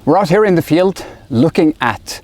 We're out here in the field looking at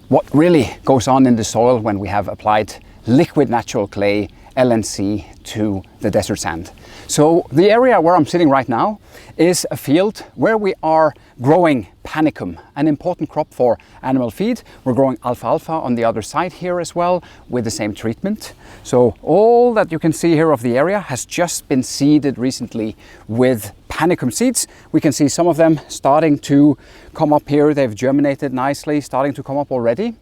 what really goes on in the soil when we have applied liquid natural clay LNC to the desert sand. So the area where I'm sitting right now is a field where we are growing panicum, an important crop for animal feed. We're growing alfalfa on the other side here as well with the same treatment. So all that you can see here of the area has just been seeded recently with panicum seeds. We can see some of them starting to come up here. They've germinated nicely, starting to come up already.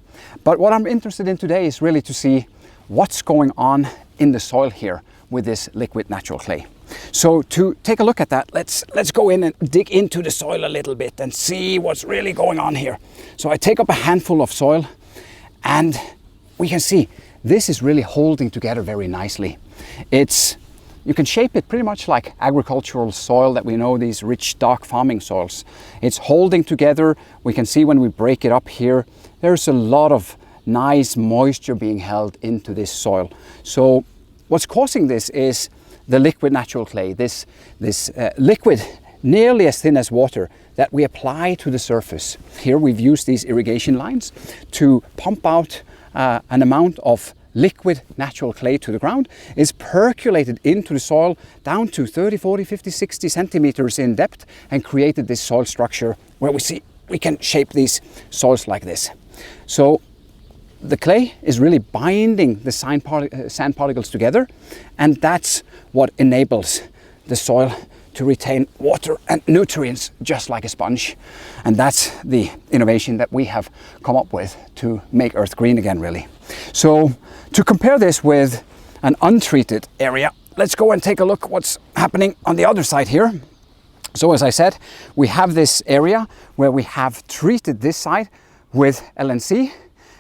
But what I'm interested in today is really to see what's going on in the soil here with this liquid natural clay. So to take a look at that, let's go in and dig into the soil a little bit and see what's really going on here. So I take up a handful of soil and we can see this is really holding together very nicely. You can shape it pretty much like agricultural soil that we know, these rich dark farming soils. It's holding together. We can see when we break it up here, there's a lot of nice moisture being held into this soil. So what's causing this is the liquid natural clay, this liquid nearly as thin as water that we apply to the surface. Here we've used these irrigation lines to pump out an amount of liquid natural clay to the ground. Is percolated into the soil down to 30, 40, 50, 60 centimeters in depth and created this soil structure where we can shape these soils like this. So the clay is really binding the sand particles together, and that's what enables the soil to retain water and nutrients just like a sponge. And that's the innovation that we have come up with to make Earth green again, really. So to compare this with an untreated area, let's go and take a look what's happening on the other side here. So as I said, we have this area where we have treated this side with LNC.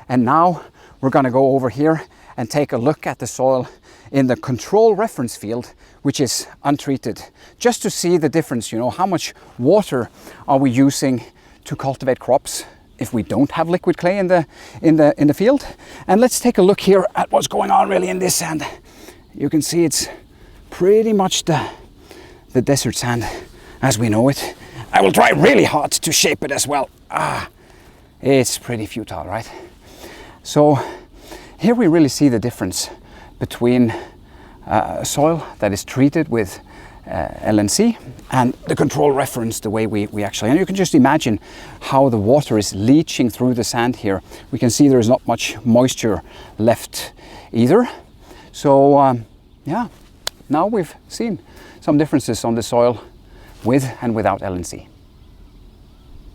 And now we're going to go over here and take a look at the soil in the control reference field, which is untreated, just to see the difference. You know, how much water are we using to cultivate crops if we don't have liquid clay in the field? And let's take a look here at what's going on really in this sand. You can see it's pretty much the desert sand as we know it. I will try really hard to shape it as well. It's pretty futile, right? So here we really see the difference between soil that is treated with LNC and the control reference, the way we actually, and you can just imagine how the water is leaching through the sand here. We can see there's not much moisture left either. So yeah, now we've seen some differences on the soil with and without LNC.